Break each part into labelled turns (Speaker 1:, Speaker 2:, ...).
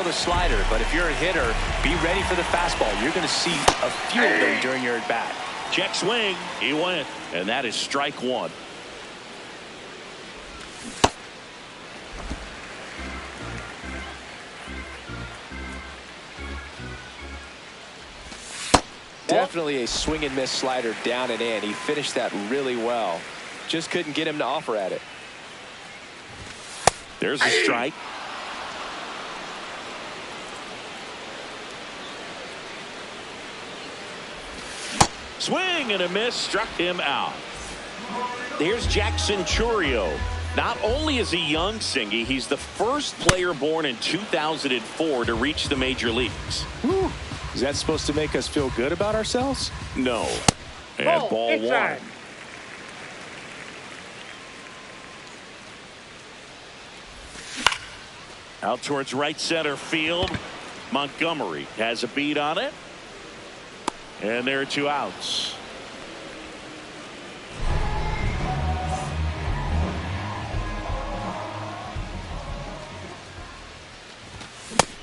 Speaker 1: a slider, but if you're a hitter, be ready for the fastball. You're going to see a few of them during your at-bat.
Speaker 2: Check swing. He went. And that is strike one.
Speaker 1: Definitely a swing and miss slider down and in. He finished that really well. Just couldn't get him to offer at it.
Speaker 2: There's a strike. Swing and a miss, struck him out. Here's Jackson Chourio. Not only is he young, Singy, he's the first player born in 2004 to reach the major leagues.
Speaker 1: Whew. Is that supposed to make us feel good about ourselves?
Speaker 2: No. And ball one. Out towards right center field. Montgomery has a beat on it. And there are two outs.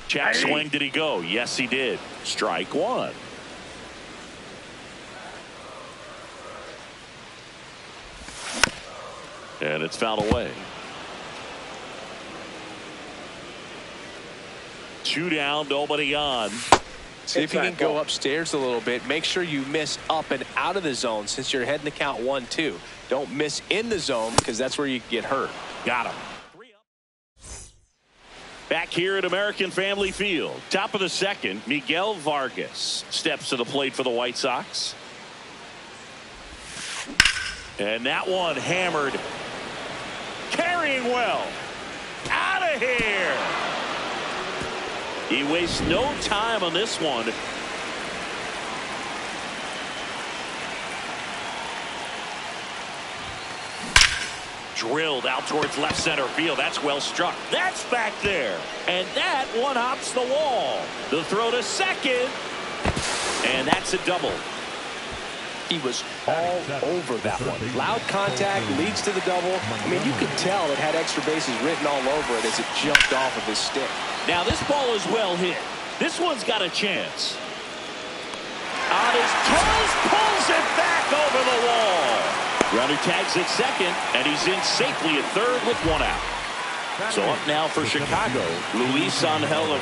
Speaker 2: Check swing. Did he go? Yes, he did. Strike one. And it's fouled away. Two down, nobody on.
Speaker 1: See if you can go upstairs a little bit. Make sure you miss up and out of the zone since you're heading to count 1-2. Don't miss in the zone because that's where you get hurt.
Speaker 2: Got him. Back here at American Family Field, top of the second, Miguel Vargas steps to the plate for the White Sox. And that one hammered. Carrying well. Out of here. He wastes no time on this one. Drilled out towards left center field. That's well struck. That's back there. And that one hops the wall. The throw to second. And that's a double.
Speaker 1: He was all over that one. Loud contact leads to the double. I mean, you could tell it had extra bases written all over it as it jumped off of his stick.
Speaker 2: Now this ball is well hit. This one's got a chance. On his toes, pulls it back over the wall. Runner tags at second, and he's in safely at third with one out. So up now for Chicago, Luis Angel.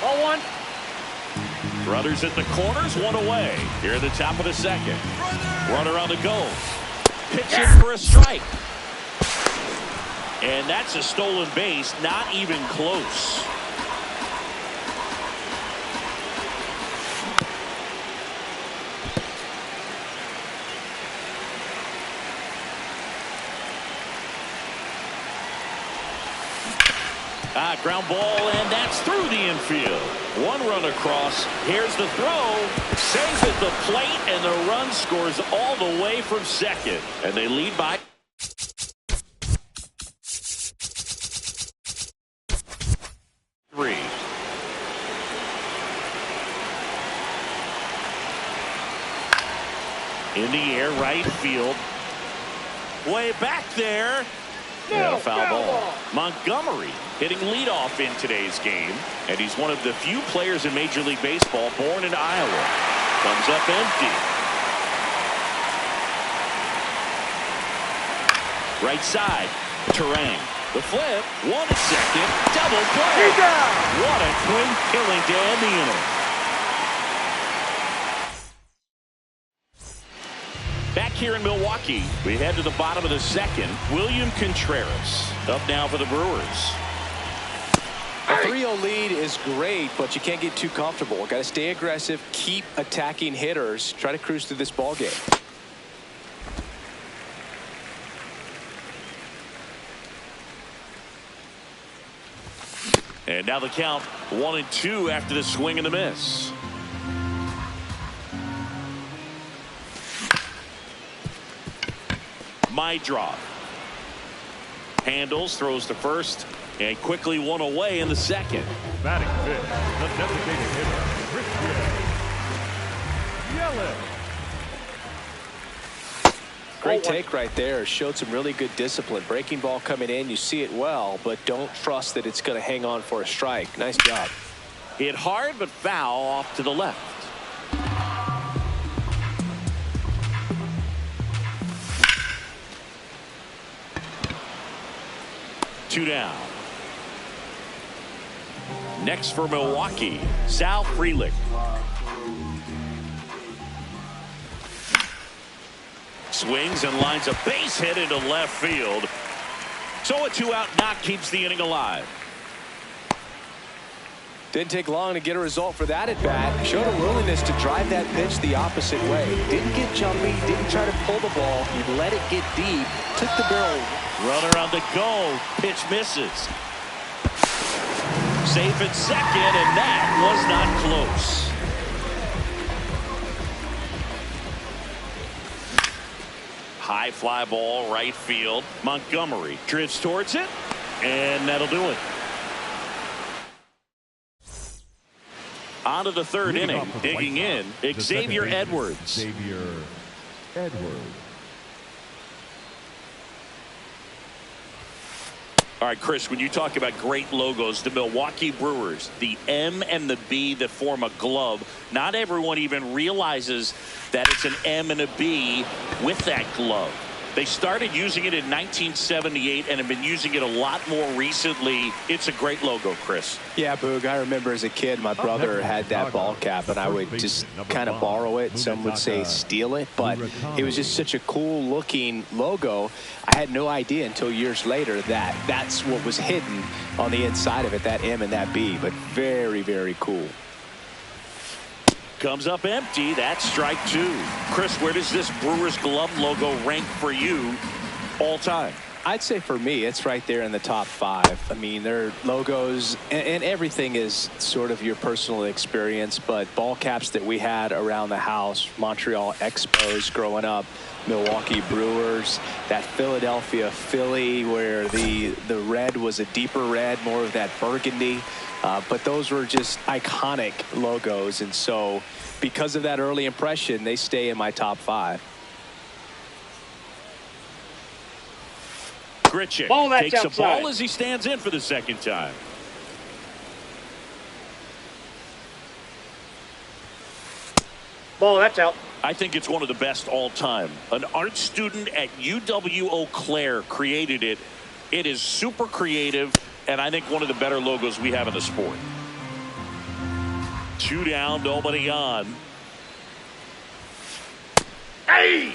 Speaker 1: 0-1.
Speaker 2: Runners at the corners, one away. Here at the top of the second. Runner on the go. Pitching for a strike. And that's a stolen base, not even close. Ground ball, and that's through the infield. One run across. Here's the throw. Saves at the plate, and the run scores all the way from second. And they lead by 3. In the air, right field. Way back there. And a foul ball. Montgomery hitting leadoff in today's game, and he's one of the few players in Major League Baseball born in Iowa. Comes up empty. Right side, Turang. The flip, one at second, double play. What a twin killing to end the inning. Back here in Milwaukee, we head to the bottom of the second. William Contreras up now for the Brewers.
Speaker 1: A 3-0 lead is great, but you can't get too comfortable. Got to stay aggressive, keep attacking hitters, try to cruise through this ball game.
Speaker 2: And now the count 1-2 after the swing and the miss. Meidroth handles, throws to first, and quickly one away in the second.
Speaker 3: Batting fifth, the designated hitter, Christian Yelich.
Speaker 1: Great take right there. Showed some really good discipline. Breaking ball coming in, you see it well, but don't trust that it's going to hang on for a strike. Nice job.
Speaker 2: Hit hard, but foul off to the left. Two down. Next for Milwaukee, Sal Frelick. Swings and lines a base hit into left field. So a 2-out knock keeps the inning alive.
Speaker 1: Didn't take long to get a result for that at bat. Showed a willingness to drive that pitch the opposite way. Didn't get jumpy, didn't try to pull the ball. He let it get deep, took the barrel.
Speaker 2: Runner on the go. Pitch misses. Safe at second, and that was not close. High fly ball, right field. Montgomery drifts towards it, and that'll do it. On to the third inning, digging in, Xavier Edwards.
Speaker 3: Xavier Edwards.
Speaker 2: All right, Chris, when you talk about great logos, the Milwaukee Brewers, the M and the B that form a glove, not everyone even realizes that it's an M and a B with that glove. They started using it in 1978 and have been using it a lot more recently. It's a great logo, Chris.
Speaker 1: Yeah, Boog, I remember as a kid, my brother had that ball cap, and I would just kind of borrow it. Some would say steal it, but it was just such a cool-looking logo. I had no idea until years later that that's what was hidden on the inside of it, that M and that B, but very, very cool.
Speaker 2: Comes up empty. That's strike two. Chris, where does this Brewers glove logo rank for you all time?
Speaker 1: I'd say for me, it's right there in the top 5. I mean, their logos and everything is sort of your personal experience, but ball caps that we had around the house, Montreal Expos growing up, Milwaukee Brewers, that Philadelphia Philly where the red was a deeper red, more of that burgundy. But those were just iconic logos, and so because of that early impression, they stay in my top 5.
Speaker 2: Grichuk takes a ball as he stands in for the second time.
Speaker 4: Ball, that's out.
Speaker 2: I think it's one of the best all time. An art student at UW Eau Claire created it. It is super creative, and I think one of the better logos we have in the sport. 2 down, nobody on. Hey!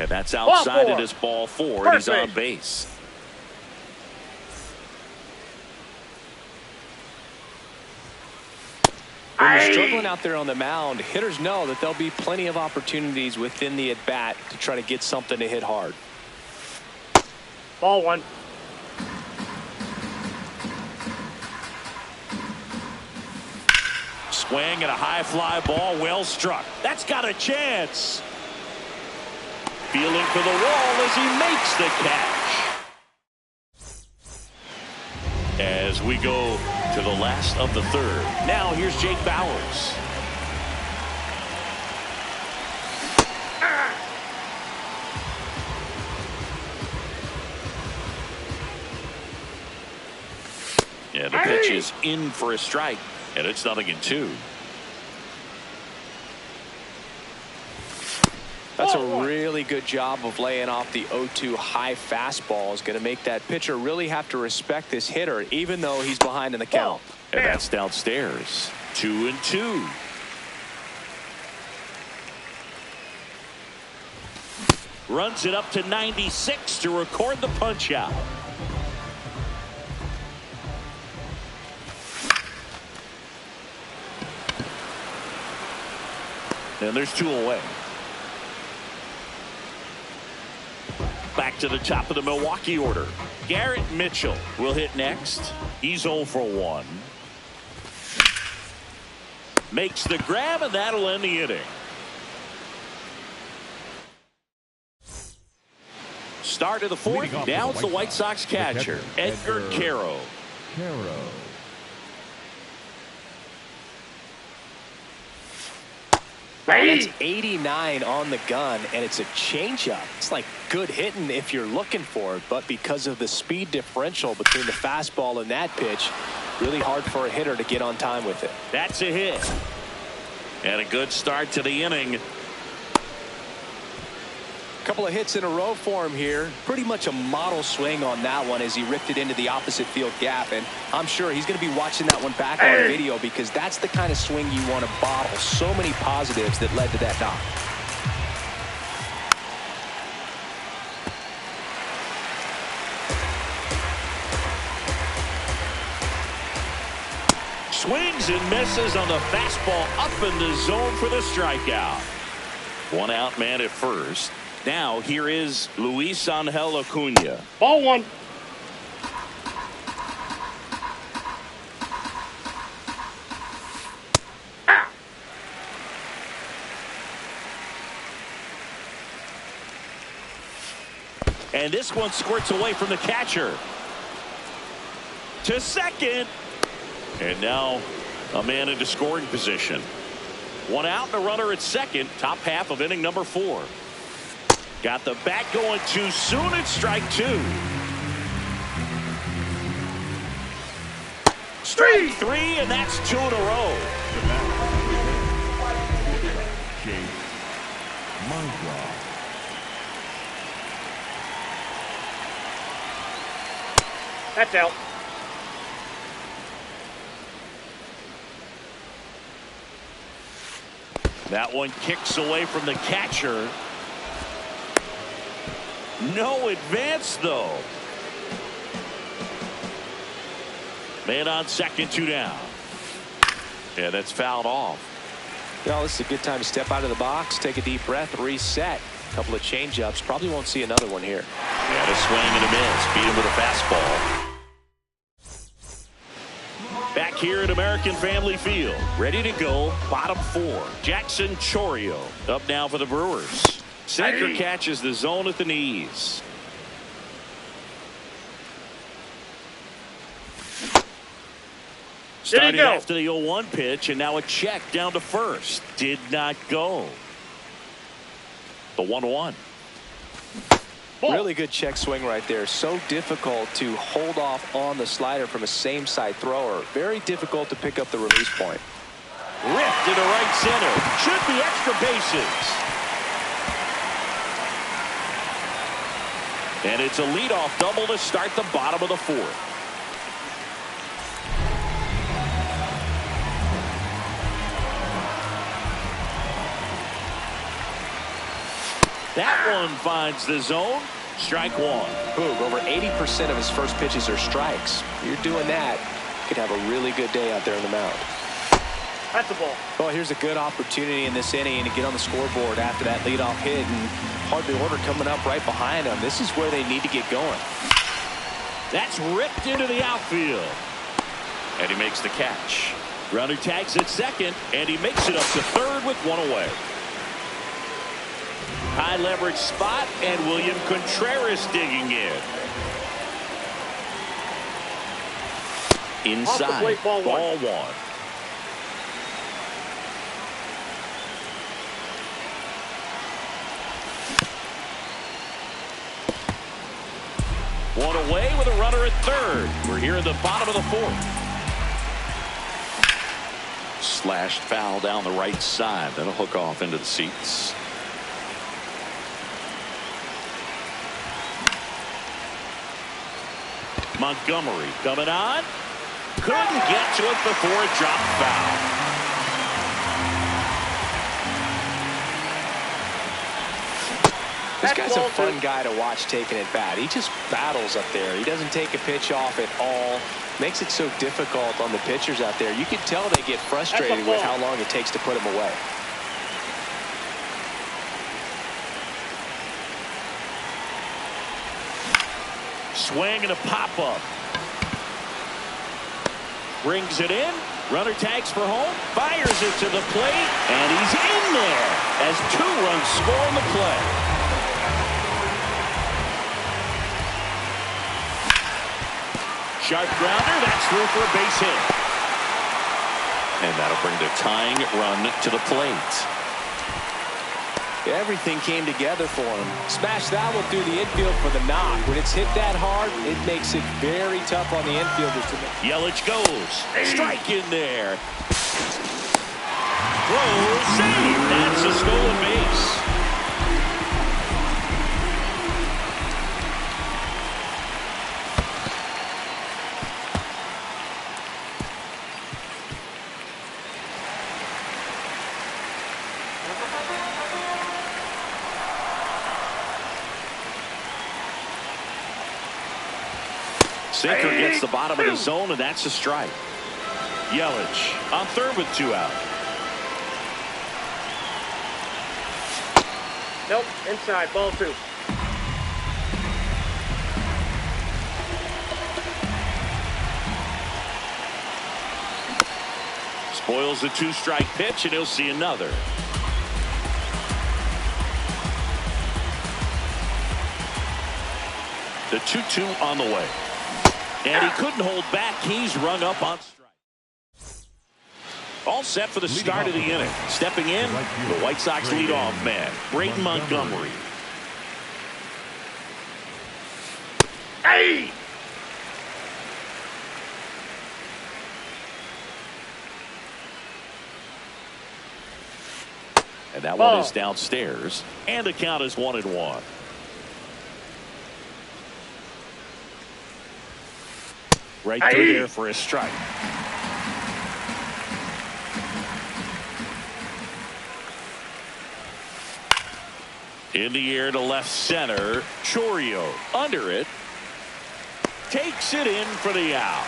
Speaker 2: And that's outside of this ball 4, and he's on base.
Speaker 1: When you're struggling out there on the mound, hitters know that there'll be plenty of opportunities within the at-bat to try to get something to hit hard.
Speaker 4: Ball 1.
Speaker 2: Swing and a high fly ball, well struck. That's got a chance. Feeling for the wall as he makes the catch. As we go to the last of the third. Now here's Jake Bauers. Yeah, the pitch is in for a strike, and it's 0-2.
Speaker 1: That's a really good job of laying off the 0-2 high fastball. Is going to make that pitcher really have to respect this hitter, even though he's behind in the count.
Speaker 2: And that's downstairs. 2-2. Runs it up to 96 to record the punch out. And there's 2 away. Back to the top of the Milwaukee order. Garrett Mitchell will hit next. He's 0 for 1. Makes the grab, and that'll end the inning. Start of the 4th. Now it's the White Sox catcher, Edgar Quero.
Speaker 1: That's 89 on the gun, and it's a changeup. It's like good hitting if you're looking for it, but because of the speed differential between the fastball and that pitch, really hard for a hitter to get on time with it.
Speaker 2: That's a hit. And a good start to the inning.
Speaker 1: Couple of hits in a row for him here. Pretty much a model swing on that one as he ripped it into the opposite field gap, and I'm sure he's going to be watching that one back on video because that's the kind of swing you want to bottle. So many positives that led to that knock.
Speaker 2: Swings and misses on the fastball up in the zone for the strikeout. One out, man at first. Now here is Luis Angel Acuna.
Speaker 4: Ball one.
Speaker 2: And this one squirts away from the catcher. To second. And now a man into scoring position. One out and a runner at second. Top half of inning number 4. Got the bat going too soon. It's strike 2. Strike 3, and that's 2 in a row.
Speaker 3: Jake Mangwa.
Speaker 4: That's out.
Speaker 2: That one kicks away from the catcher. No advance, though. Man on second, 2 down. Yeah, that's fouled off.
Speaker 1: Well, this is a good time to step out of the box, take a deep breath, reset. A couple of change-ups. Probably won't see another one here.
Speaker 2: Yeah, a swing and a miss. Beat him with a fastball. Back here at American Family Field. Ready to go. Bottom 4. Jackson Chourio up now for the Brewers. Sinker catches the zone at the knees. Starting after the 0-1 pitch, and now a check down to first. Did not go. The 1-1.
Speaker 1: Really good check swing right there. So difficult to hold off on the slider from a same side thrower. Very difficult to pick up the release point.
Speaker 2: Ripped to the right center. Should be extra bases. And it's a leadoff double to start the bottom of the 4th. That one finds the zone. Strike 1.
Speaker 1: Boog, over 80% of his first pitches are strikes. You're doing that, you could have a really good day out there on the mound.
Speaker 4: That's the ball.
Speaker 1: Well, here's a good opportunity in this inning to get on the scoreboard after that leadoff hit, and hardly order coming up right behind them. This is where they need to get going.
Speaker 2: That's ripped into the outfield. And he makes the catch. Runner tags at second, and he makes it up to third with 1 away. High leverage spot, and William Contreras digging in. Inside.
Speaker 4: Off the plate, ball 1.
Speaker 2: 1 away with a runner at third. We're here in the bottom of the 4th. Slashed foul down the right side. That'll hook off into the seats. Montgomery coming on. Couldn't get to it before it dropped foul.
Speaker 1: This guy's a fun guy to watch taking it bat. He just battles up there. He doesn't take a pitch off at all. Makes it so difficult on the pitchers out there. You can tell they get frustrated with how long it takes to put him away.
Speaker 2: Swing and a pop-up. Brings it in. Runner tags for home. Fires it to the plate. And he's in there as 2 runs score on the play. Sharp grounder. That's through for a base hit. And that'll bring the tying run to the plate.
Speaker 1: Everything came together for him. Smashed that one through the infield for the knock. When it's hit that hard, it makes it very tough on the infielders to make.
Speaker 2: Yelich goes. Strike in there. Throw, save. That's a stolen base. Sinker gets the bottom of the zone, and that's a strike. Yelich on third with 2 out.
Speaker 4: Nope, inside, ball 2.
Speaker 2: Spoils the 2-strike pitch, and he'll see another. The 2-2 on the way. And he couldn't hold back. He's rung up on strike. All set for the start of the inning. Stepping in, the White Sox leadoff man, Braden Montgomery.
Speaker 4: Hey!
Speaker 2: And that one is downstairs. And the count is 1-1. Right through there for a strike. In the air to left center. Chourio under it. Takes it in for the out.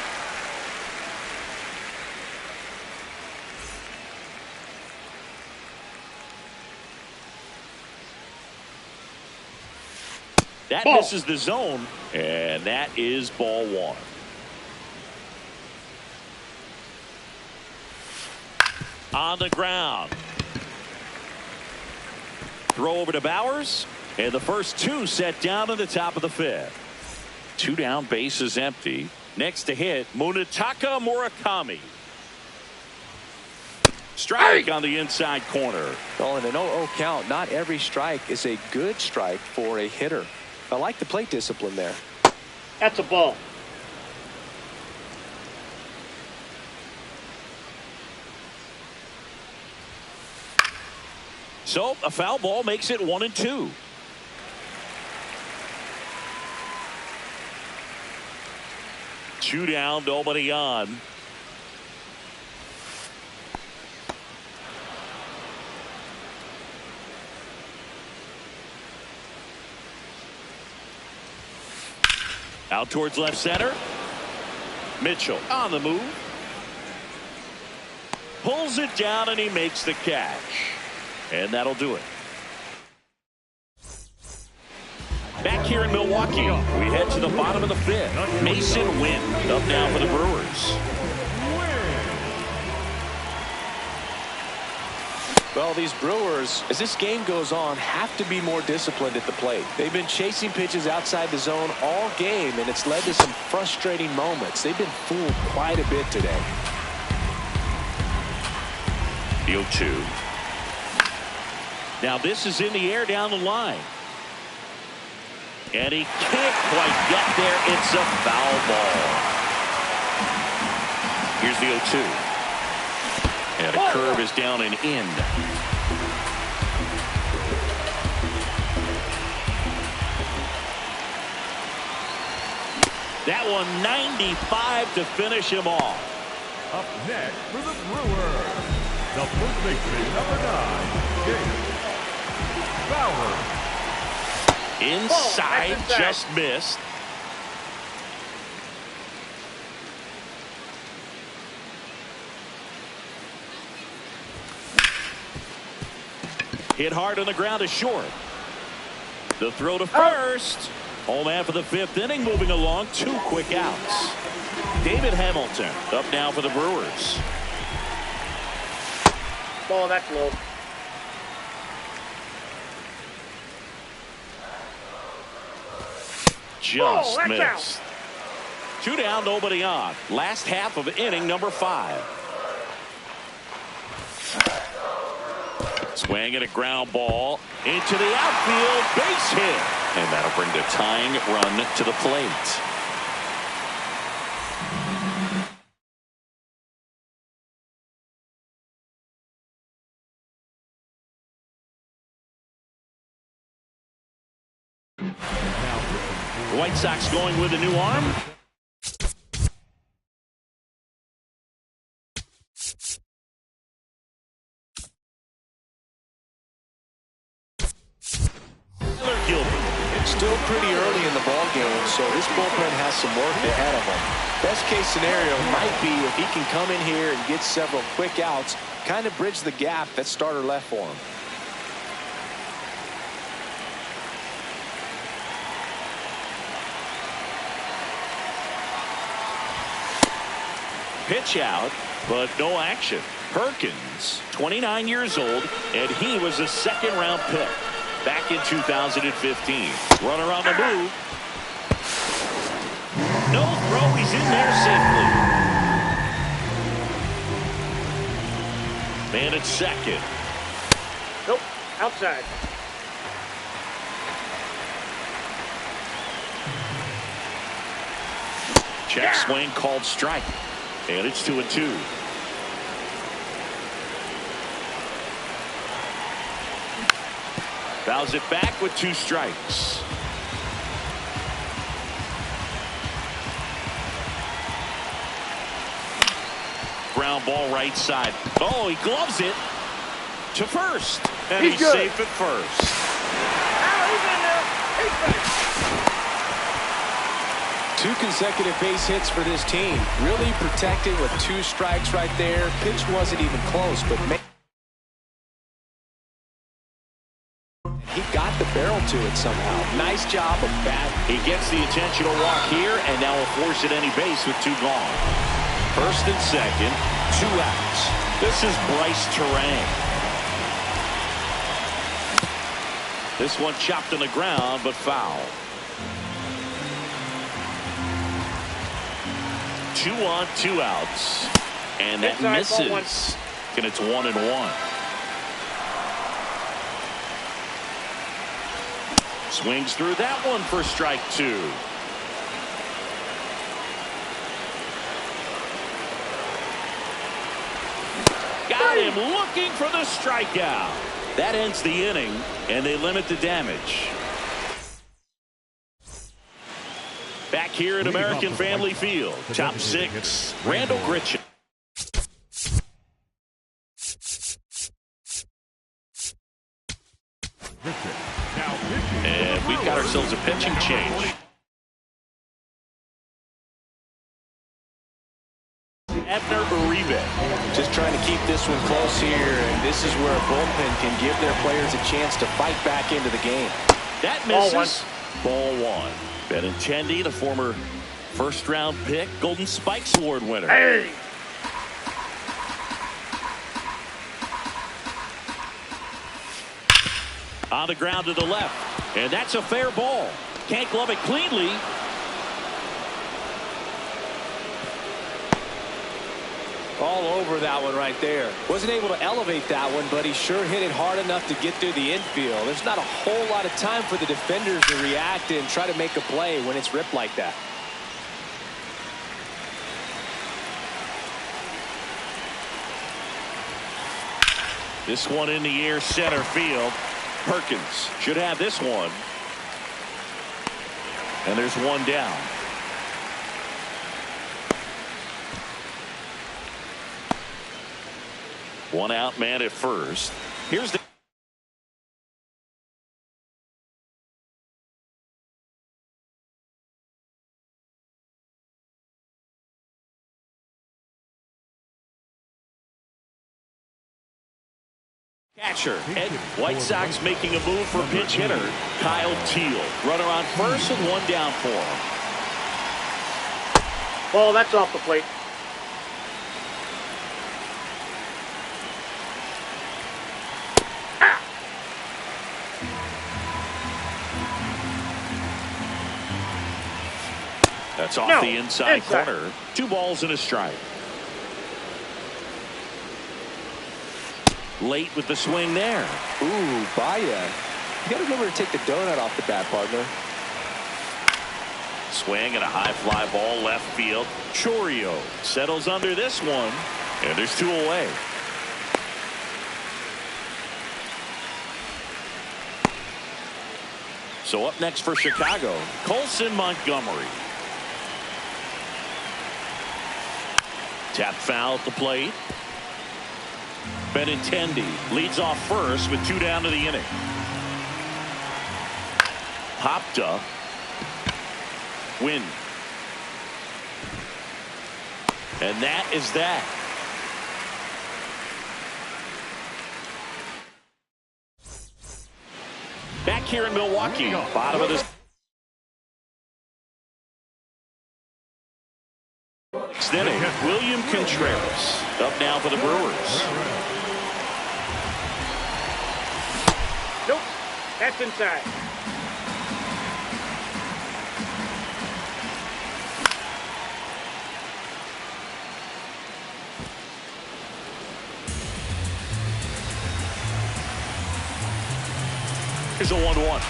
Speaker 2: That misses the zone, and that is ball 1. On the ground. Throw over to Bowers, and the first 2 set down in the top of the 5th. 2 down, base is empty. Next to hit, Munetaka Murakami. Strike on the inside corner.
Speaker 1: Well, in an 0-0 count, not every strike is a good strike for a hitter. I like the plate discipline there.
Speaker 4: That's a ball.
Speaker 2: So a foul ball makes it 1-2. Two down, nobody on. Out towards left center. Mitchell on the move. Pulls it down and he makes the catch. And that'll do it. Back here in Milwaukee, we head to the bottom of the 5th. Mason Wynn up now for the Brewers.
Speaker 1: Well, these Brewers, as this game goes on, have to be more disciplined at the plate. They've been chasing pitches outside the zone all game, and it's led to some frustrating moments. They've been fooled quite a bit today.
Speaker 2: The 0-2. Now this is in the air down the line. And he can't quite get there. It's a foul ball. Here's the 0-2. And a curve is down and in. That one 95 to finish him off.
Speaker 3: Up next for the Brewers, the first baseman, number 9, James Bauer.
Speaker 2: Inside, just missed. Hit hard on the ground to short. The throw to first. Home man for the 5th inning, moving along. 2 quick outs. David Hamilton up now for the Brewers.
Speaker 4: Ball, that's low.
Speaker 2: Just
Speaker 4: that's
Speaker 2: missed.
Speaker 4: out.
Speaker 2: 2 down, nobody on. Last half of inning number 5. Swing and a ground ball into the outfield, base hit. And that'll bring the tying run to the plate. The White Sox going with a new arm.
Speaker 1: It's still pretty early in the ball game, so this bullpen has some work ahead of him. Best case scenario might be if he can come in here and get several quick outs, kind of bridge the gap that starter left for him.
Speaker 2: Pitch out, but no action. Perkins, 29 years old, and he was a second-round pick back in 2015. Runner on the move. No throw. He's in there safely. Man at second.
Speaker 4: Nope. Outside.
Speaker 2: Check swing called strike. And it's 2-2. Fouls it back with 2 strikes. Ground ball right side. Oh, he gloves it to first. And he's safe at first.
Speaker 4: He's in there. He's back.
Speaker 1: 2 consecutive base hits for this team. Really protected with 2 strikes right there. Pitch wasn't even close, but he got the barrel to it somehow. Nice job of batting.
Speaker 2: He gets the intentional walk here, and now will force it any base with 2 gone. First and second, 2 outs. This is Bryce Turang. This one chopped on the ground, but foul. 2 on, 2 outs. And that misses. And it's 1-1. Swings through that one for strike 2. Got him looking for the strikeout. That ends the inning, and they limit the damage. Back here at American Family Field, top 6, Randall Grichuk. And we've got ourselves a pitching change. Abner Uribe.
Speaker 1: Just trying to keep this one close here, and this is where a bullpen can give their players a chance to fight back into the game.
Speaker 2: That misses. Ball 1. Benintendi, the former first-round pick, Golden Spikes Award winner.
Speaker 4: Hey!
Speaker 2: On the ground to the left. And that's a fair ball. Can't glove it cleanly.
Speaker 1: All over that one right there. Wasn't able to elevate that one, but he sure hit it hard enough to get through the infield. There's not a whole lot of time for the defenders to react and try to make a play when it's ripped like that.
Speaker 2: This one in the air, center field. Perkins should have this one. And there's one down. One out, man at first. Here's the catcher. Ed, White Sox making a move for pinch hitter Kyle Teel. Runner on first and one down for him.
Speaker 4: Ball, that's off the plate.
Speaker 2: That's off the inside corner. 2 balls and a strike. Late with the swing there.
Speaker 1: Ooh, Baya. You got to remember to take the donut off the bat, partner.
Speaker 2: Swing and a high fly ball left field. Chourio settles under this one, and there's 2 away. So up next for Chicago, Colson Montgomery. Tap foul at the plate. Benintendi leads off first with 2 down to the inning. Popped up. Win. And that is that. Back here in Milwaukee, bottom of this inning, William Contreras up now for the Brewers.
Speaker 4: Nope. That's inside.
Speaker 2: Here's a 1-1.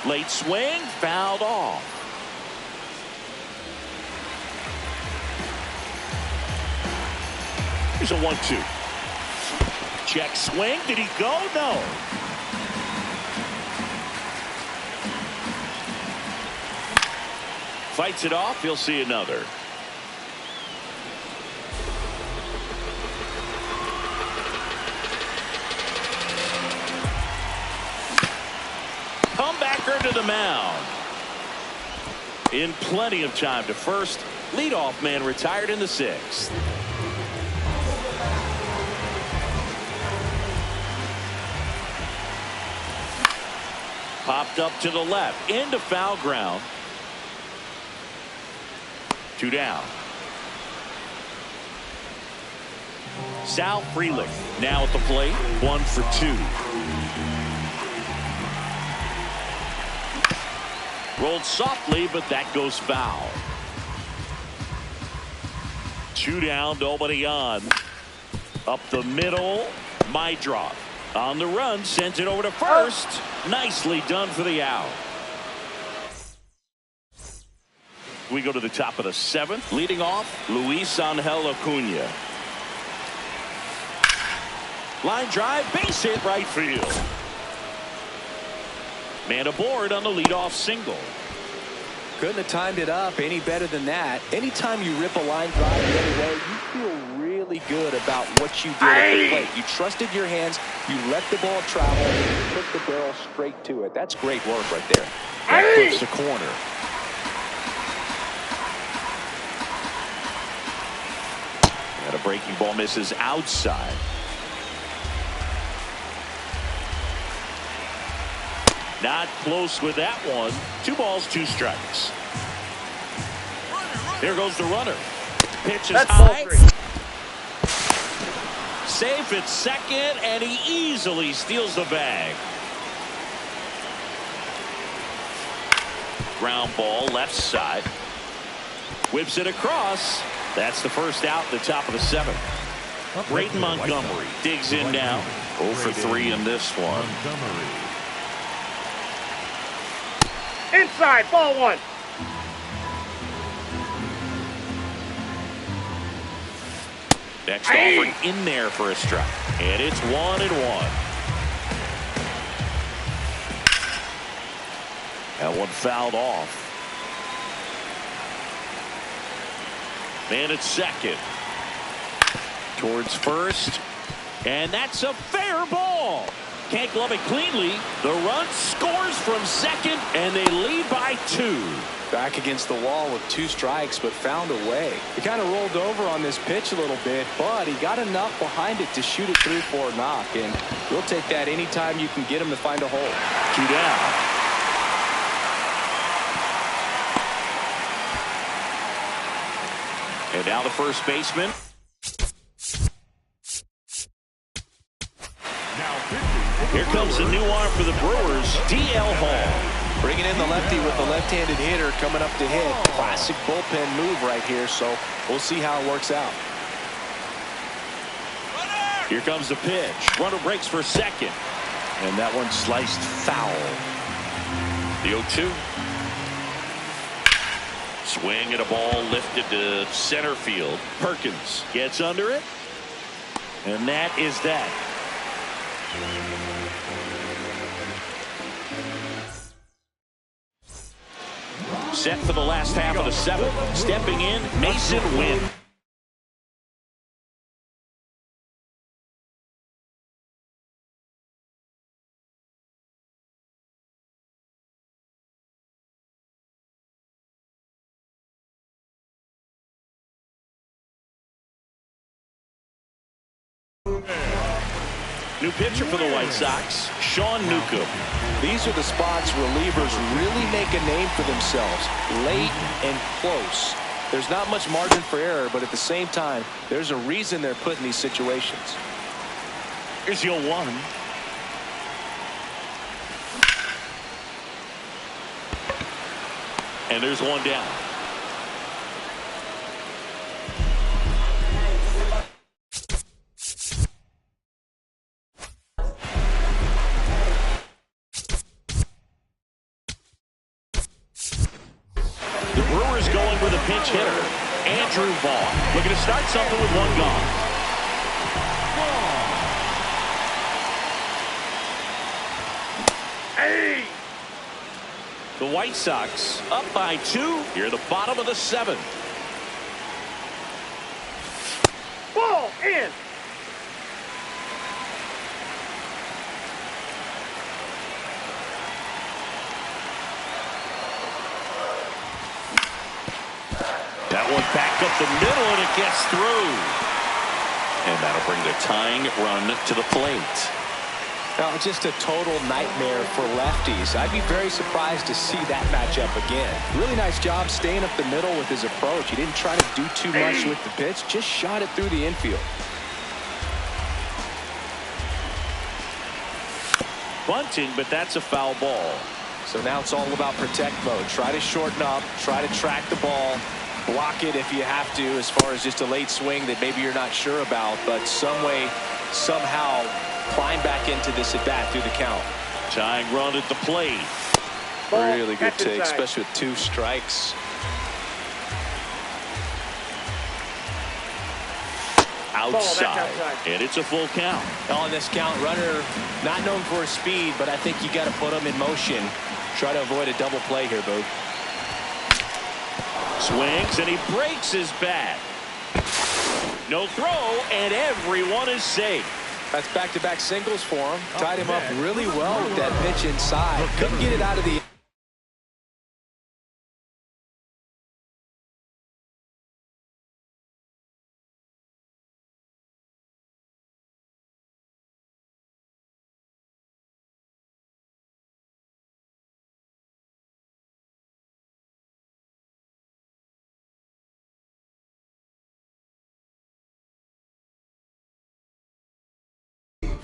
Speaker 2: Late swing, fouled off. Here's a 1-2. Check swing. Did he go? No. Fights it off. He'll see another. Comebacker to the mound. In plenty of time to first. Leadoff man retired in the 6th. Popped up to the left. Into foul ground. 2 down. Sal Frelick now at the plate. 1 for 2. Rolled softly, but that goes foul. 2 down, nobody on. Up the middle, Meidroth. On the run, sends it over to first. Nicely done for the out. We go to the top of the 7th. Leading off, Luis Angel Acuna. Line drive, base hit right field. Man aboard on the leadoff single.
Speaker 1: Couldn't have timed it up any better than that. Anytime you rip a line drive the other way, you feel really good about what you did at the plate. You trusted your hands, you let the ball travel, and you took the barrel straight to it. That's great work right there.
Speaker 2: That puts the corner. And a breaking ball misses outside. Not close with that one. 2 balls, 2 strikes. There goes the runner. Pitch is high. Safe at second, and he easily steals the bag. Ground ball left side. Whips it across. That's the first out in the top of the 7th. Brayton Montgomery digs in now. 0 for 3 in this one.
Speaker 4: Inside, ball 1.
Speaker 2: Next offering in there for a strike. And it's 1-1. That one fouled off. Man at second. Towards first. And that's a fair ball. Can't glove it cleanly. The run scores from second, and they lead by 2.
Speaker 1: Back against the wall with 2 strikes, but found a way. He kind of rolled over on this pitch a little bit, but he got enough behind it to shoot it through for a knock, and we'll take that anytime you can get him to find a hole.
Speaker 2: 2 down. And now the first baseman. Here comes the new arm for the Brewers, D.L. Hall.
Speaker 1: Bringing in the lefty with the left-handed hitter coming up to hit. Classic bullpen move right here, so we'll see how it works out.
Speaker 2: Here comes the pitch. Runner breaks for second. And that one sliced foul. The 0-2. Swing and a ball lifted to center field. Perkins gets under it. And that is that. Set for the last half of the seventh. Stepping in, Mason Wynn. New pitcher for the White Sox, Sean Newcomb.
Speaker 1: These are the spots relievers really make a name for themselves, late and close. There's not much margin for error, but at the same time, there's a reason they're put in these situations.
Speaker 2: Here's your 1. And there's one down. The Brewers going with a pinch hitter, Andrew Vaughn. Looking to start something with one gone.
Speaker 4: Hey!
Speaker 2: The White Sox up by 2 here at the bottom of the 7th.
Speaker 4: Ball in!
Speaker 2: That one back up the middle, and it gets through. And that'll bring the tying run to the plate.
Speaker 1: Now, just a total nightmare for lefties. I'd be very surprised to see that matchup again. Really nice job staying up the middle with his approach. He didn't try to do too much with the pitch, just shot it through the infield.
Speaker 2: Bunting, but that's a foul ball.
Speaker 1: So now it's all about protect mode. Try to shorten up, try to track the ball, block it if you have to, as far as just a late swing that maybe you're not sure about, but some way, somehow climb back into this at bat through the count.
Speaker 2: Tying run at the plate.
Speaker 4: Ball,
Speaker 1: Really good
Speaker 4: catch
Speaker 1: take,
Speaker 4: inside.
Speaker 1: especially with 2 strikes.
Speaker 2: Outside. And it's a full count.
Speaker 1: On this count, runner not known for his speed, but I think you got to put him in motion. Try to avoid a double play here, Boog.
Speaker 2: Swings, and he breaks his bat. No throw, and everyone is safe.
Speaker 1: That's back-to-back singles for him. Tied him up really well with that pitch inside. Couldn't get it out of the...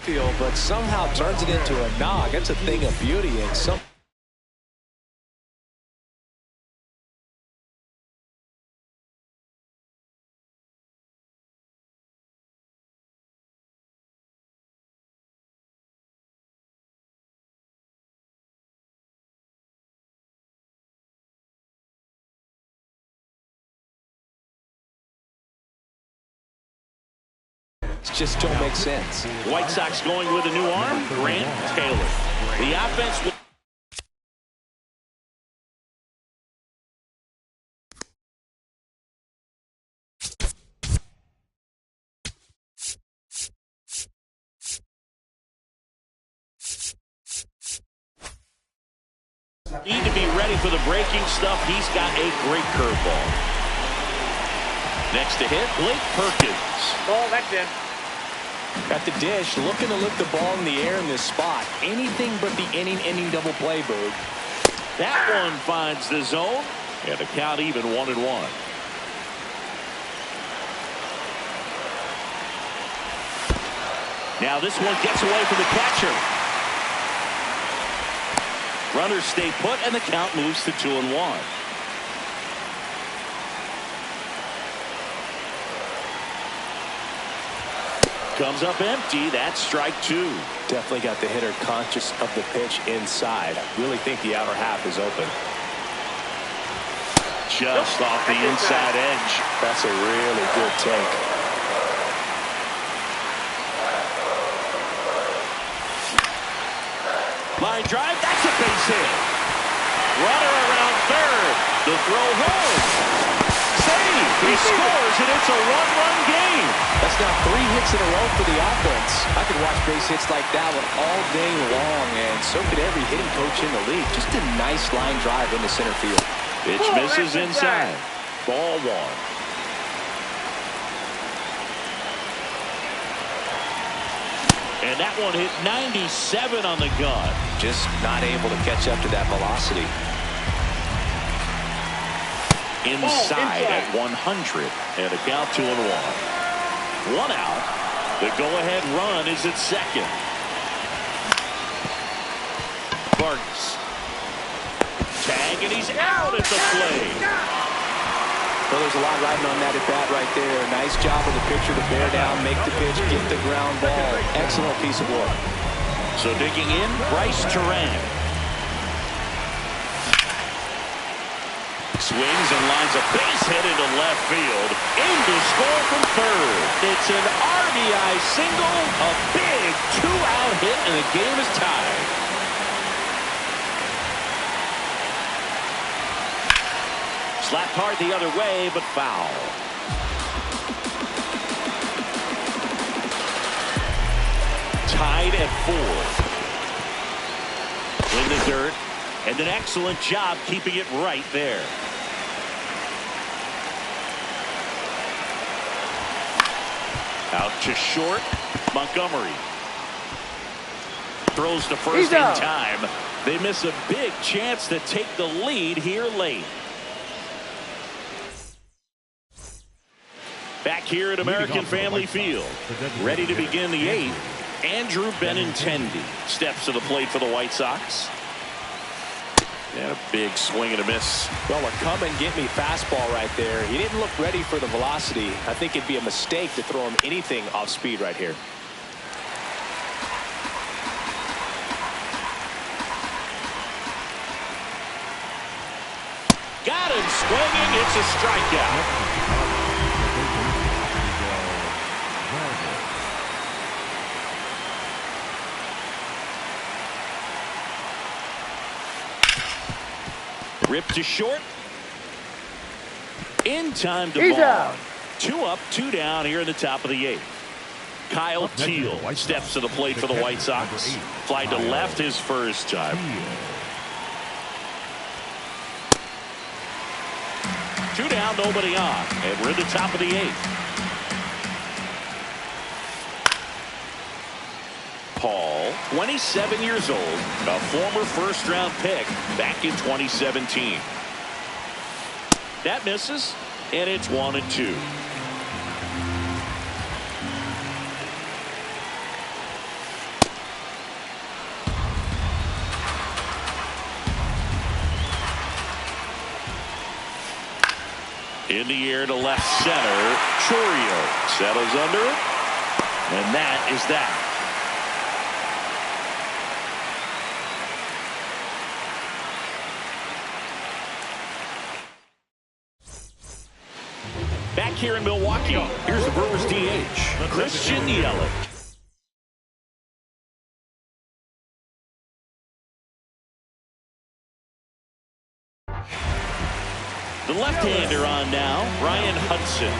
Speaker 1: field, but somehow turns it into a knock. That's a thing of beauty, and some... just don't make sense.
Speaker 2: White Sox going with a new arm, Grant Taylor. The offense will... Need to be ready for the breaking stuff. He's got a great curveball. Next to hit, Blake Perkins.
Speaker 4: Ball, that's in.
Speaker 1: Got the dish, looking to lift the ball in the air in this spot. Anything but the inning double play, Boog.
Speaker 2: That one finds the zone, and the count even 1-1. Now this one gets away from the catcher. Runners stay put, and the count moves to 2-1. comes up empty. That's strike two.
Speaker 1: Definitely got the hitter conscious of the pitch inside. Really think the outer half is open.
Speaker 2: Just off the inside edge.
Speaker 1: That's a really good take.
Speaker 2: Line drive. That's a base hit. Runner around third. The throw home. Save. He scores, and it's a one-run game.
Speaker 1: That's now 3 hits in a row for the offense. I could watch base hits like that one all day long, and so could every hitting coach in the league. Just a nice line drive into center field.
Speaker 2: Pitch misses inside. Ball one. And that one hit 97 on the gun.
Speaker 1: Just not able to catch up to that velocity.
Speaker 2: Inside at 100. And a count 2-1. 1 out. The go-ahead run is at second. Vargas. Tag, and he's out at the plate.
Speaker 1: Well, there's a lot riding on that at bat right there. Nice job of the pitcher to bear down, make the pitch, get the ground ball. Excellent piece of work.
Speaker 2: So digging in, Bryce Terang. Swings and lines a base hit into left field. In to score from third. It's an RBI single, a big 2-out hit, and the game is tied. Slapped hard the other way, but foul. Tied at 4. In the dirt, and an excellent job keeping it right there. Out to short, Montgomery. Throws to first in time. They miss a big chance to take the lead here late. Back here at American Family Field, ready to begin the 8th, Andrew Benintendi steps to the plate for the White Sox. And a big swing and a miss.
Speaker 1: Well, a come-and-get-me fastball right there. He didn't look ready for the velocity. I think it'd be a mistake to throw him anything off speed right here.
Speaker 2: Got him swinging. It's a strikeout. Ripped to short. In time to ball. 2 up, 2 down here in the top of the 8th. Kyle Teel steps to the plate for the White Sox. Fly to left his first time. 2 down, nobody on. And we're in the top of the 8th. Paul, 27 years old, a former first-round pick back in 2017. That misses, and it's 1-2. In the air to left center, Chourio settles under it, and that is that. Back here in Milwaukee, here's the Brewers DH, Christian Yelich. The left-hander on now, Ryan Hudson.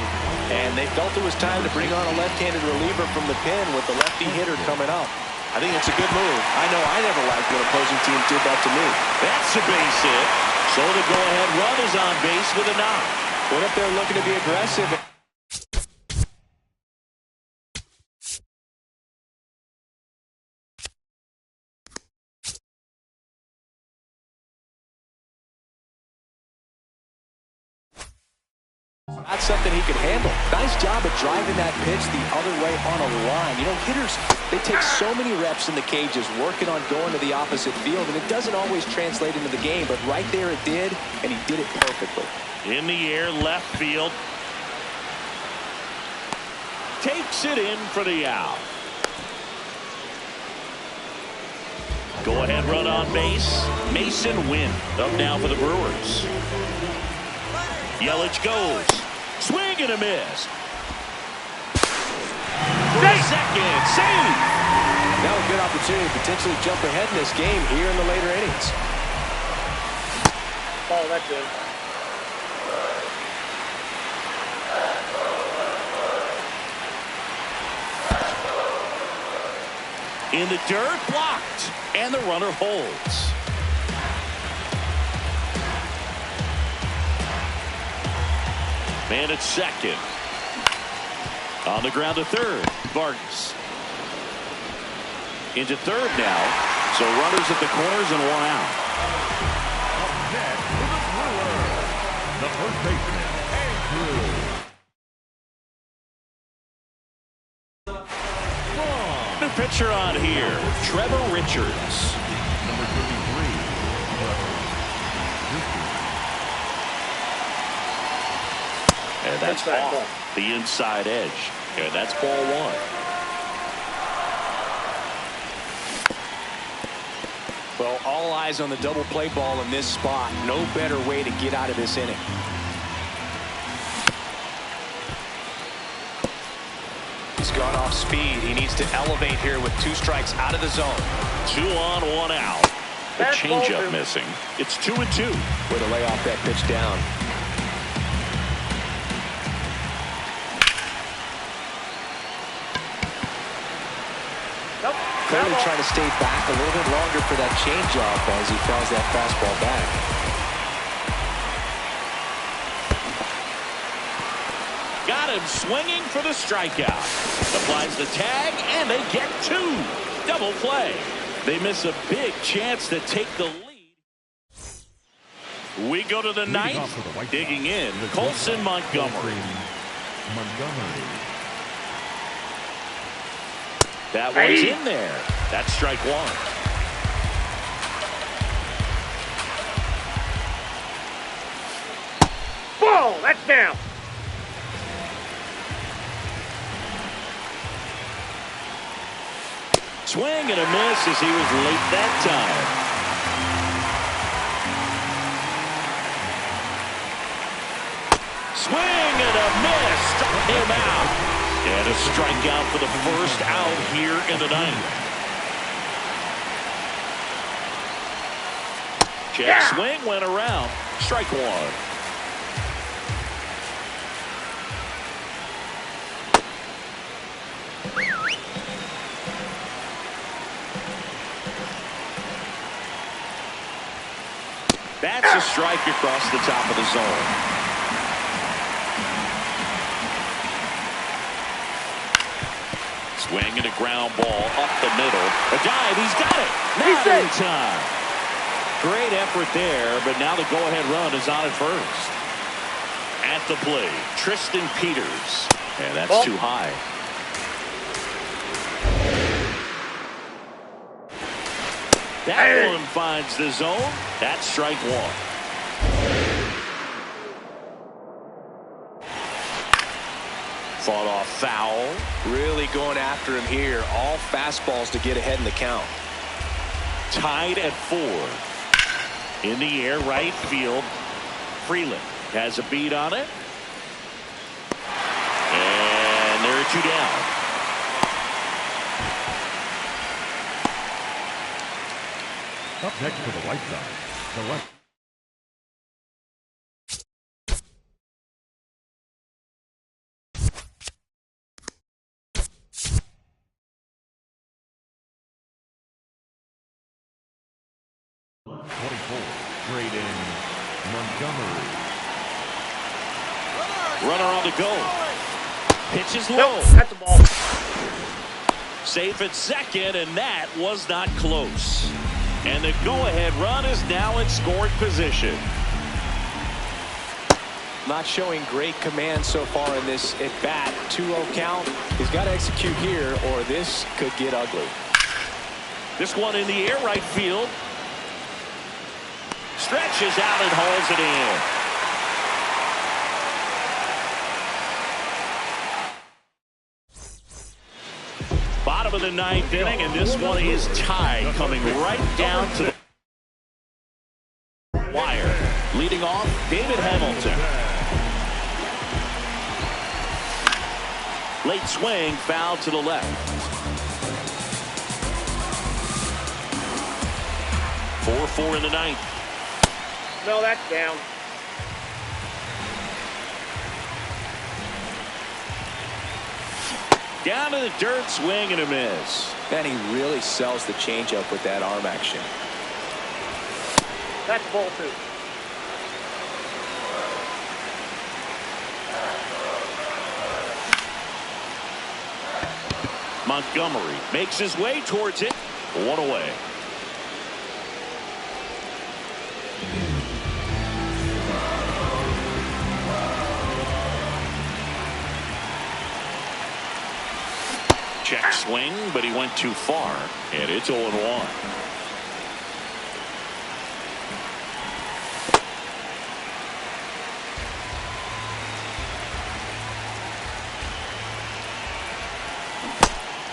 Speaker 1: And they felt it was time to bring on a left-handed reliever from the pen with the lefty hitter coming up. I think it's a good move. I know I never liked when opposing teams did that to me.
Speaker 2: That's a base hit. So the go-ahead run is on base with a knock.
Speaker 1: What if they're looking to be aggressive? That's something he could handle. Nice job of driving that pitch the other way on a line. You know, hitters, they take so many reps in the cages working on going to the opposite field, and it doesn't always translate into the game, but right there it did, and he did it perfectly.
Speaker 2: In the air, left field. takes it in for the out. Go ahead run on base. Mason Wynn up now for the Brewers. Yelich goes. Swing and a miss. Second save.
Speaker 1: Now a good opportunity to potentially jump ahead in this game here in the later innings.
Speaker 4: Oh, that's good.
Speaker 2: In the dirt, blocked, and the runner holds. Man at second. On the ground to third, Vargas. Into third now, so runners at the corners and one out.
Speaker 3: Up next for the Brewers, the first baseman, Andrew.
Speaker 2: The pitcher on here, Trevor Richards.
Speaker 3: Number 33,
Speaker 2: And that's
Speaker 4: Inside ball.
Speaker 2: off the inside edge. And that's ball one.
Speaker 1: Well, all eyes on the double play ball in this spot. No better way to get out of this inning. He's gone off speed. He needs to elevate here with 2 strikes out of the zone.
Speaker 2: 2 on, 1 out. The
Speaker 4: That's
Speaker 2: changeup
Speaker 4: ball two.
Speaker 2: missing. It's 2-2.
Speaker 1: Way to lay off that pitch down.
Speaker 4: Nope.
Speaker 1: Clearly
Speaker 4: Foul ball.
Speaker 1: trying to stay back a little bit longer for that changeup as he fouls that fastball back.
Speaker 2: Got him swinging for the strikeout. Applies the tag, and they get 2. Double play. They miss a big chance to take the lead. We go to the ninth. Digging in, Colson Montgomery. That one's in there. That's strike one.
Speaker 4: Ball. That's down.
Speaker 2: Swing and a miss as he was late that time. Swing and a miss. Struck him out. And a strikeout for the first out here in the ninth. Check swing went around. Strike one. That's a strike across the top of the zone. Swing and a ground ball up the middle. A dive, he's got it. Not in time. Great effort there, but now the go-ahead run is on at first. At the plate, Tristan Peters. And that's too high. That one finds the zone. That's strike one. Fought off foul.
Speaker 1: Really going after him here. All fastballs to get ahead in the count.
Speaker 2: Tied at 4. In the air, right field. Freeland has a beat on it. And there are 2 down.
Speaker 3: Up next for the White Sox, the left. Braden Montgomery.
Speaker 2: Runner on the go. Pitch is low.
Speaker 4: Nope. That's a ball.
Speaker 2: Safe at second, and that was not close. And the go-ahead run is now in scoring position.
Speaker 1: Not showing great command so far in this at-bat. 2-0 count. He's got to execute here, or this could get ugly.
Speaker 2: This one in the air, right field. Stretches out and hauls it in. bottom of the ninth inning, and this one is tied, coming right down to the wire. Leading off, David Hamilton. Late swing, foul to the left. 4-4 in the ninth.
Speaker 4: No, that's down.
Speaker 2: Down to the dirt, swing and a miss.
Speaker 1: And he really sells the changeup with that arm action.
Speaker 4: That's ball 2.
Speaker 2: Montgomery makes his way towards it. 1 away. Check swing, but he went too far, and it's 0-1.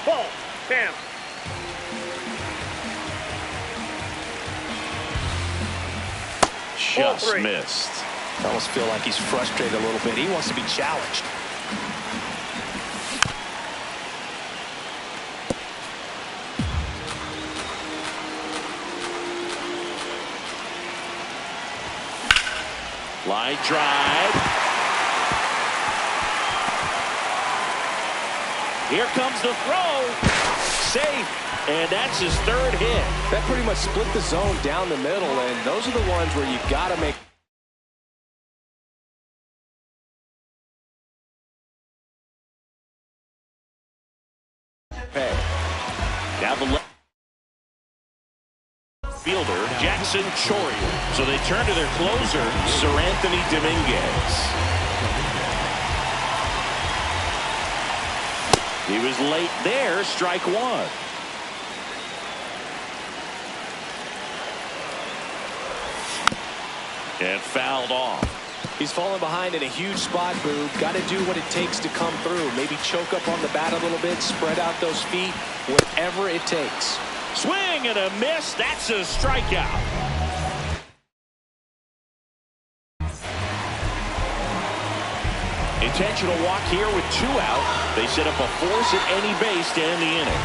Speaker 4: Ball. Down.
Speaker 2: Just
Speaker 4: 0-3.
Speaker 2: missed.
Speaker 1: I almost feel like he's frustrated a little bit. He wants to be challenged.
Speaker 2: Line drive. Here comes the throw. Safe. And that's his third hit.
Speaker 1: That pretty much split the zone down the middle, and those are the ones where you've got to make. Hey.
Speaker 2: Down the left fielder, Jackson Chourio. So they turn to their closer, Sir Anthony Dominguez. He was late there, strike 1. And fouled off.
Speaker 1: He's fallen behind in a huge spot, Boog. Got to do what it takes to come through. Maybe choke up on the bat a little bit, spread out those feet, whatever it takes.
Speaker 2: Swing and a miss. That's a strikeout. Intentional walk here with 2 out. They set up a force at any base to end the inning.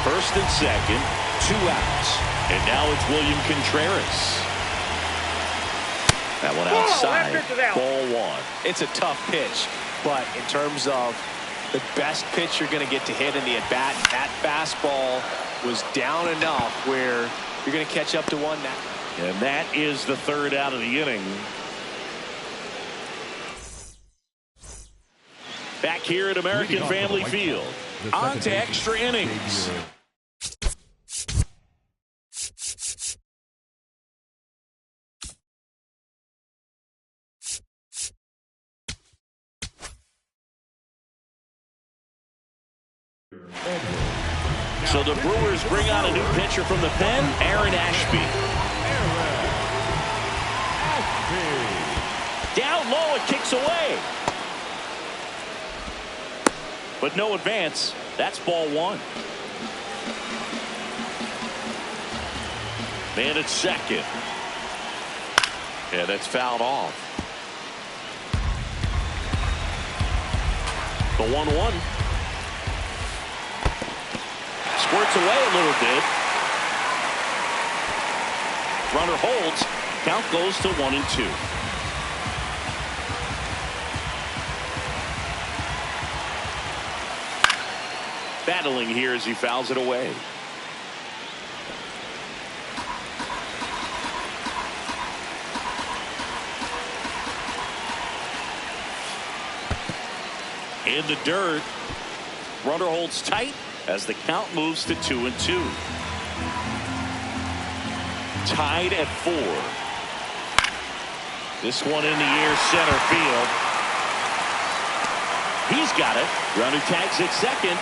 Speaker 2: First and second, 2 outs. And now it's William Contreras. That one outside. Ball 1.
Speaker 1: It's a tough pitch, but in terms of the best pitch you're going to get to hit in the at-bat, that fastball was down enough where you're going to catch up to 1 now.
Speaker 2: And that is the 3rd out of the inning. Back here at American Family Field. On to extra innings. So the Brewers bring out a new pitcher from the pen, Aaron Ashby. Down low, it kicks away. But no advance. That's ball 1. Man at second. Yeah, that's fouled off. The 1-1. Squirts away a little bit. Runner holds. Count goes to 1-2. Battling here as he fouls it away. In the dirt. Runner holds tight as the count moves to 2-2. Tied at 4. This one in the air, center field. He's got it. Runner tags at second.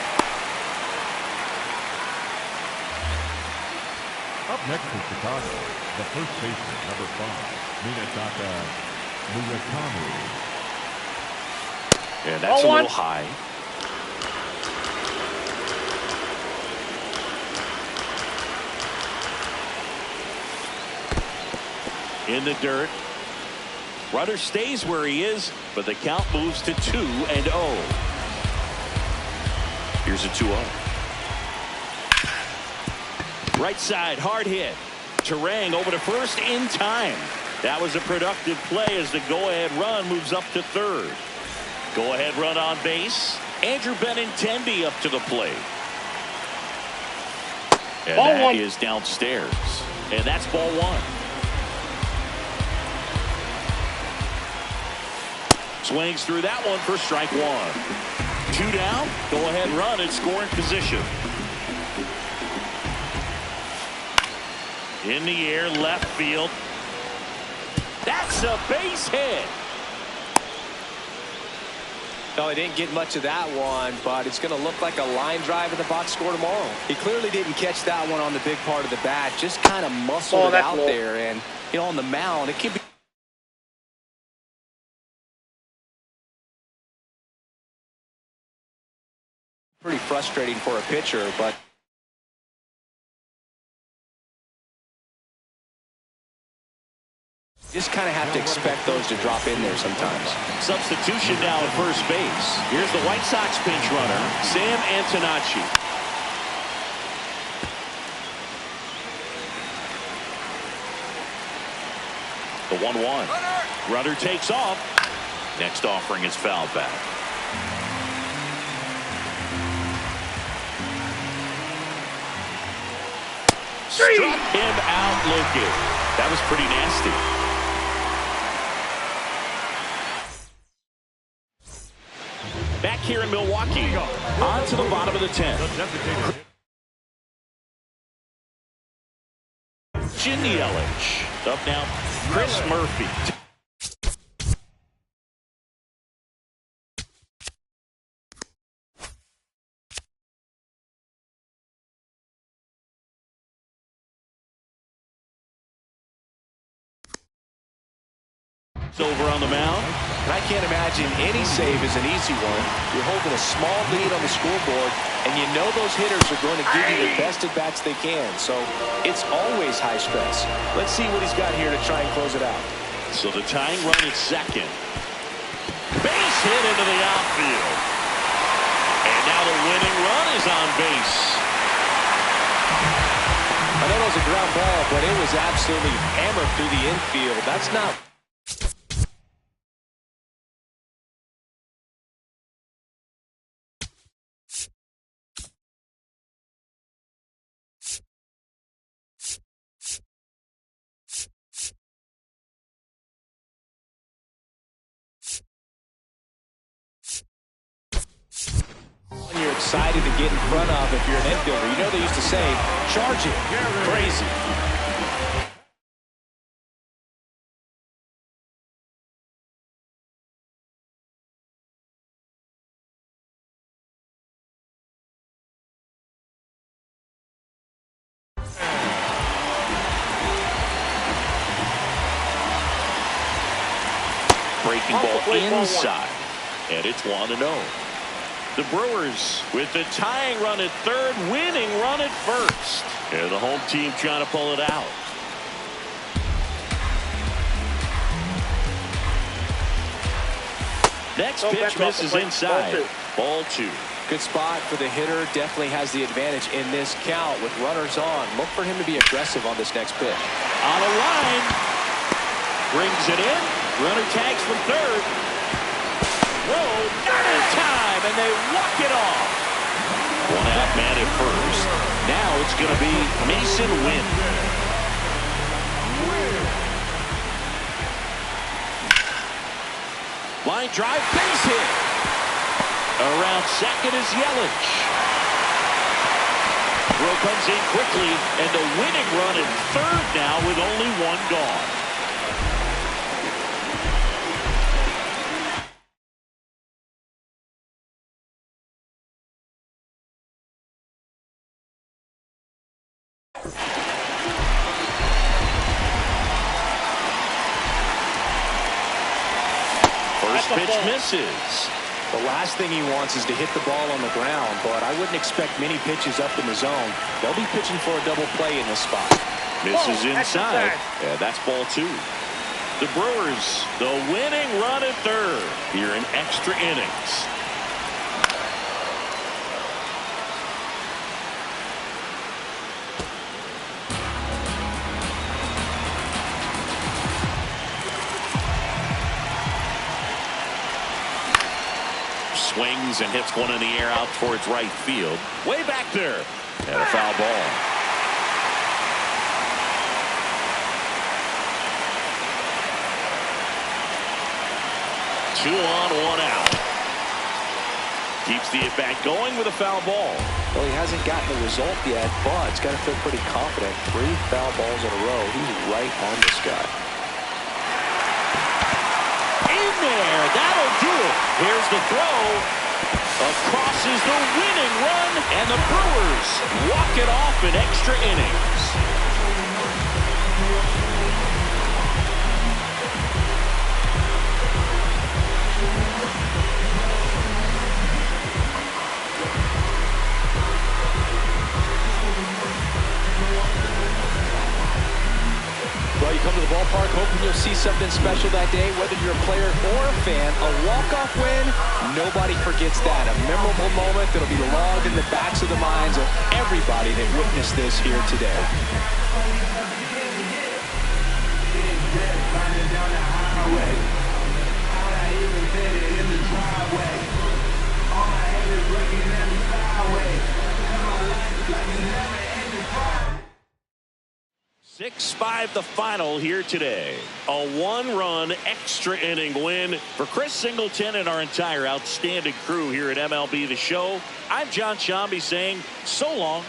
Speaker 3: Up next for Chicago, the first baseman, number 5, Minataka Murakami.
Speaker 2: And that's a little high. in the dirt. Runner stays where he is, but the count moves to 2-0. Here's a 2-0. Right side, hard hit. Turang over to first in time. That was a productive play as the go-ahead run moves up to third. Go-ahead run on base. Andrew Benintendi up to the plate. And
Speaker 4: Ball
Speaker 2: that
Speaker 4: one.
Speaker 2: is downstairs. And that's ball one. Swings through that one for strike one. 2 down. Go-ahead run in scoring position. In the air, left field. That's a base hit.
Speaker 1: No, he didn't get much of that one, but it's going to look like a line drive in the box score tomorrow. He clearly didn't catch that one on the big part of the bat, just kind of muscled it out there. And, you know, on the mound, it can be pretty frustrating for a pitcher, but just kind of have to expect those to drop in there sometimes.
Speaker 2: Substitution now at first base. Here's the White Sox pinch runner, Sam Antonacci. The 1-1. Runner takes off. Next offering is foul back. Struck him out looking. That was pretty nasty. Back here in Milwaukee, on to the bottom of the 10th. Jin Yelich. Up now, Chris Murphy. Over on the mound.
Speaker 1: And I can't imagine any save is an easy one. You're holding a small lead on the scoreboard, and you know those hitters are going to give you the best at-bats they can. So it's always high stress. Let's see what he's got here to try and close it out.
Speaker 2: So the tying run is second. Base hit into the outfield. And now the winning run is on base.
Speaker 1: I know it was a ground ball, but it was absolutely hammered through the infield. That's not... You're excited to get in front of if you're an infielder. You know they used to say, charge it. Crazy.
Speaker 2: Breaking ball inside. And it's 1-0. The Brewers with the tying run at third, winning run at first. And the home team trying to pull it out. Next pitch misses inside. Ball two.
Speaker 1: Good spot for the hitter. Definitely has the advantage in this count with runners on. Look for him to be aggressive on this next pitch.
Speaker 2: On a line. Brings it in. Runner tags from third. Throw, not in time, and they walk it off. One out man at first. Now it's going to be Mason Wynn. Line drive, base hit. Around second is Yelich. Throw comes in quickly, and the winning run at third now with only one gone. First pitch misses.
Speaker 1: The last thing he wants is to hit the ball on the ground, but I wouldn't expect many pitches up in the zone. They'll be pitching for a double play in this spot.
Speaker 2: Misses
Speaker 4: Oh, that's
Speaker 2: inside.
Speaker 4: inside.
Speaker 2: Yeah, that's ball 2. The Brewers, the winning run at third here in extra innings. Swings and hits one in the air out towards right field. Way back there. And a foul ball. Two on, one out. Keeps the at-bat going with a foul ball.
Speaker 1: Well, he hasn't gotten the result yet, but he's got to feel pretty confident. 3 foul balls in a row. He's right on this guy.
Speaker 2: In there, that'll do it. Here's the throw. Across is the winning run, and the Brewers walk it off in extra innings.
Speaker 1: Well, you come to the ballpark hoping you'll see something special that day, whether you're a player or a fan. A walk-off win, nobody forgets that. A memorable moment that'll be logged in the backs of the minds of everybody that witnessed this here today.
Speaker 2: Six-5 the final here today. A 1-run extra inning win for Chris Singleton and our entire outstanding crew here at MLB The Show. I'm John Shambi saying so long